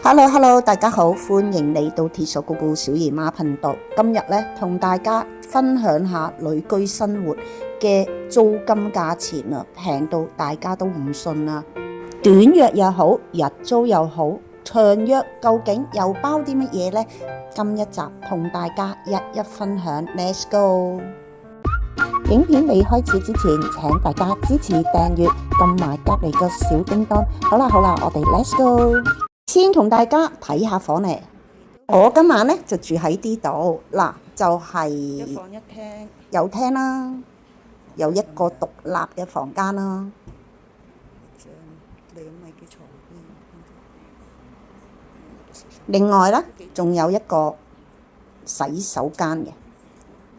Hello，大家好，歡迎嚟到鐵鎖姑姑小姨媽頻道。今日咧同大家分享下旅居生活嘅租金價錢啊，平到大家都唔信啊！短約又好，日租又好，長約究竟又包啲乜嘢呢？今一集同大家一一分享。Let's go！ 影片未開始之前，請大家支持訂閱，撳埋隔離個小叮當。好啦，我哋 Let's go！先同大家睇下房嚟，我今晚咧就住喺呢度嗱，就係一房一廳，有廳啦，有一個獨立嘅房間啦。另外咧，仲有一個洗手間嘅。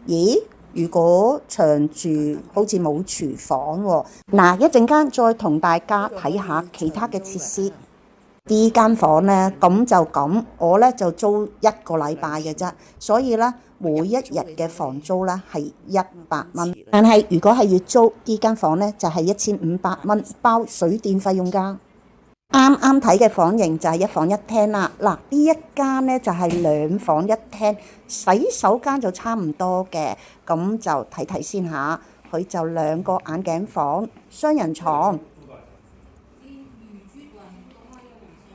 咦？如果長住好似冇廚房喎，嗱，一陣間再同大家睇下其他嘅設施。呢間房呢，咁就咁，我呢就租一個禮拜嘅啫，所以呢，每一日嘅房租呢係100蚊。但係如果係月租呢間房呢，就係1500蚊，包水電費用㗎。啱啱睇嘅房型就係一房一廳啦。嗱，呢一間呢就係2房1廳，洗手間就差唔多嘅，咁就睇睇先下。佢就2個眼鏡房，雙人床。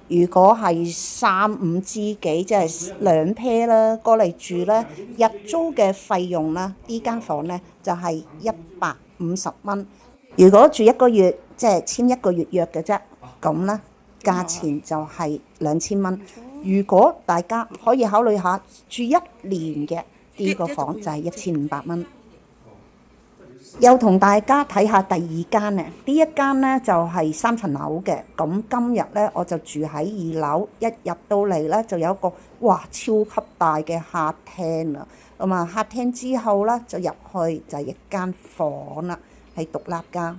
如果係3、5知己，即係2 pair 啦，過嚟住咧，日租嘅費用啦，呢間房咧就係150蚊。如果住1個月，即係簽1個月約嘅啫，咁咧價錢就係2000蚊。如果大家可以考慮下住1年嘅，呢個房就係1500蚊。又同大家睇下第二間呢，呢一間呢就係3層樓嘅。咁今日呢，我就住喺2樓，一入到嚟呢，就有一個超級大嘅客廳啦。咁啊，客廳之後呢，就入去就係一間房啦，係獨立㗎。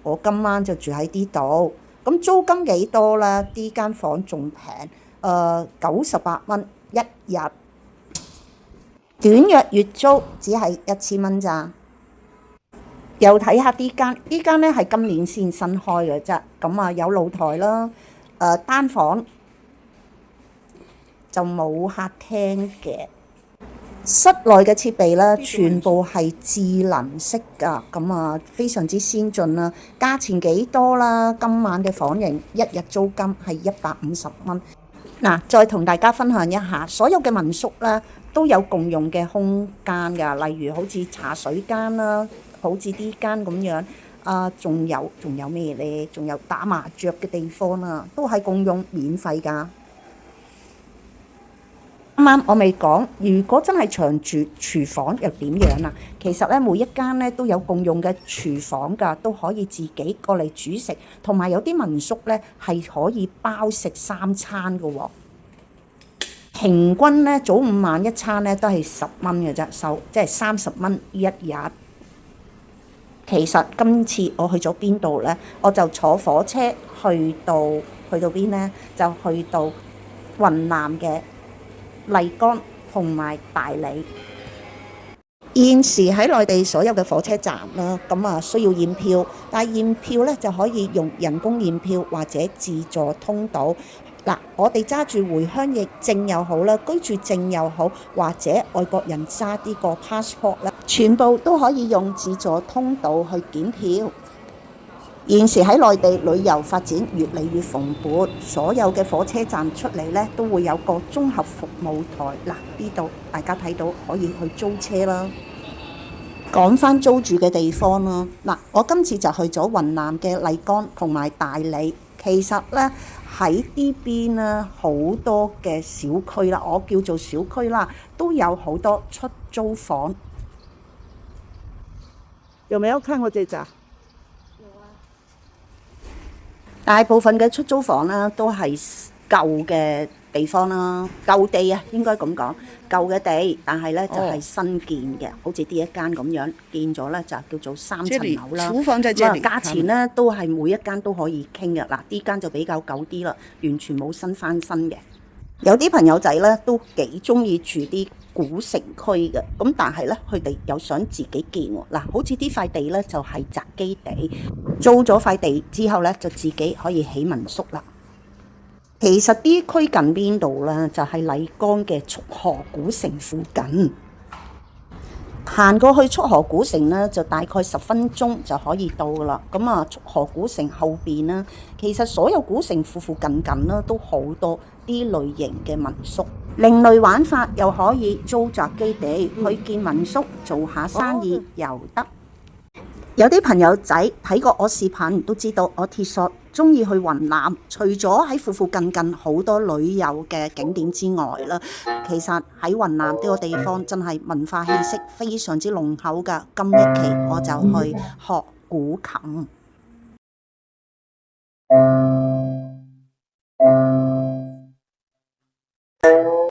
我今晚就住喺呢度。咁租金幾多呢？呢間房仲平，98蚊一日。短約月租只係1000蚊咋。又睇下呢間咧係今年先新開嘅啫，咁啊有露台啦，單房就冇客廳嘅，室內嘅設備咧全部係智能式㗎，咁啊非常之先進啦。價錢幾多啦？今晚嘅房型一日租金係150蚊。嗱，再同大家分享一下，所有嘅民宿咧都有共用嘅空間㗎，例如好似茶水間啦。好似呢間咁樣，仲有咩呢？仲有打麻雀嘅地方啊，都係共用免費㗎。啱啱我未講，如果真係長住廚房又點樣啊？其實咧每一間咧都有共用嘅廚房㗎，都可以自己過嚟煮食，同埋有啲民宿咧係可以包食3餐㗎喎。平均咧早午晚一餐咧都係10蚊嘅啫，即係30蚊一日。其實今次我去咗邊度呢？我就坐火車去到邊呢？就去到雲南嘅麗江同埋大理。現時喺內地所有嘅火車站啦，咁啊需要驗票，但係驗票呢就可以用人工驗票或者自助通道。嗱，我哋揸住回鄉證證又好啦，居住證又好，或者外國人揸呢個 passport 啦，全部都可以用自助通道去檢票。現時喺內地旅遊發展越嚟越蓬勃，所有嘅火車站出嚟呢都會有個綜合服務台。嗱，呢度大家睇到可以去租車啦。講返租住嘅地方啦，嗱，我今次就去咗雲南嘅麗江同埋大理。其實呢，喺呢邊呢好多嘅小區啦，我叫做小區啦，都有好多出租房。有沒有看過這家？有啊。大部分嘅出租房呢都係舊嘅地方啦，舊地啊，應該咁講，舊嘅地，但係呢就係新建嘅，好似呢一間咁樣建咗呢，就叫做3層樓啦。廚房在這裡。價錢呢都係每一間都可以傾嘅。嗱，呢間就比較舊啲啦，完全冇新翻新嘅。有啲朋友仔呢都幾中意住啲古城區嘅，咁但係呢，佢哋又想自己建喎。嗱，好似呢塊地呢就係宅基地，租咗塊地之後呢，就自己可以起民宿啦。其實啲區近邊度咧？就係麗江嘅束河古城附近。行過去束河古城咧，就大概10分鐘就可以到噶啦。咁啊，束河古城後邊咧，其實所有古城附近啦，都好多啲類型嘅民宿。另類玩法又可以租宅基地去建民宿，做下生意又得。有啲朋友仔睇過我視頻都知道，我鐵索中意去雲南。除咗喺附近好多旅遊嘅景點之外啦，其實喺雲南呢個地方真係文化氣息非常之濃厚㗎。今一期我就去學古琴。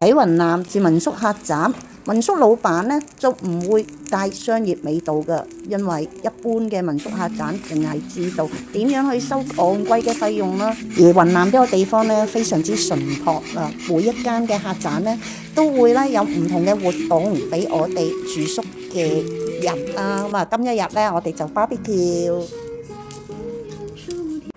喺雲南住民宿客棧，民宿老闆呢就唔會帶商業味道嘅，因為一般嘅民宿客棧淨係知道點樣去收昂貴嘅費用啦。而雲南呢個地方呢非常之淳樸啊，每一間嘅客棧呢都會咧有唔同嘅活動俾我哋住宿嘅人啊。咁啊，今一日呢我哋就 BBQ，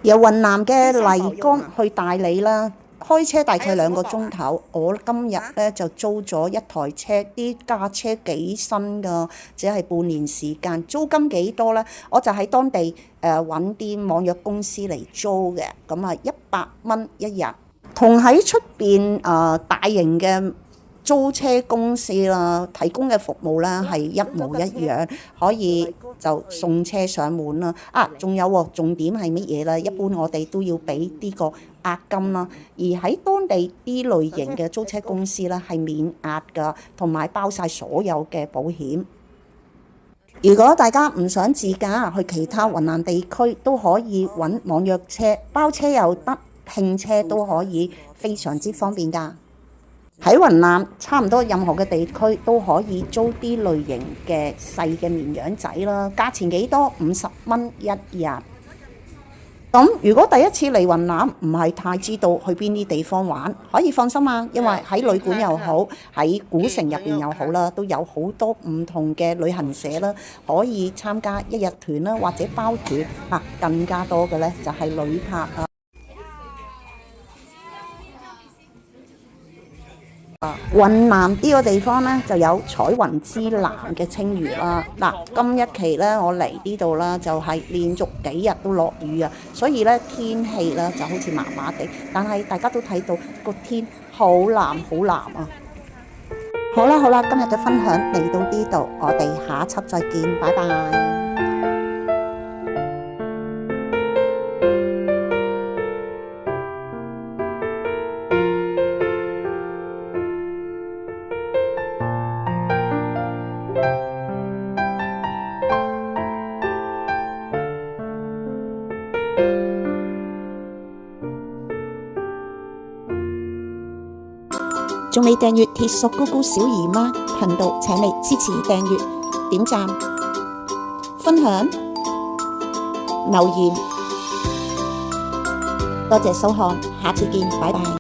由雲南嘅麗江去大理啦。開車大概2個鐘頭，我今日咧就租咗一台車，啲架車幾新㗎，只係半年時間。租金幾多呢？我就喺當地揾啲網約公司嚟租嘅，咁啊100蚊一日，同喺出邊大型嘅租車公司啦，提供嘅服務啦係一模一樣，可以就送車上門啦。仲有喎，重點係乜嘢咧？一般我哋都要俾呢個押金啦，而喺當地啲類型嘅租車公司咧係免押㗎，同埋包晒所有嘅保險。如果大家唔想自駕去其他雲南地區，都可以揾網約車，包車又得，拼車都可以，非常之方便㗎。喺雲南差唔多任何嘅地區都可以租啲類型嘅細嘅綿羊仔啦，價錢幾多？50蚊一日。咁如果第一次嚟雲南，唔係太知道去邊啲地方玩，可以放心啊，因為喺旅館又好，喺古城入邊又好啦，都有好多唔同嘅旅行社啦，可以參加1日團啦，或者包團。更加多嘅呢就係旅客啊。雲南呢個地方呢，就有彩雲之南嘅稱譽啦。今一期呢，我嚟呢度啦，就係連續幾日都落雨啊，所以呢天氣呢就好似麻麻地。但係大家都睇到個天好藍好藍啊！好啦，今日嘅分享嚟到呢度，我哋下一輯再見，拜拜。仲未訂閱鐵索姑姑小姨媽頻道，請你支持訂閱、點讚、分享、留言，多謝收看，下次見，拜拜。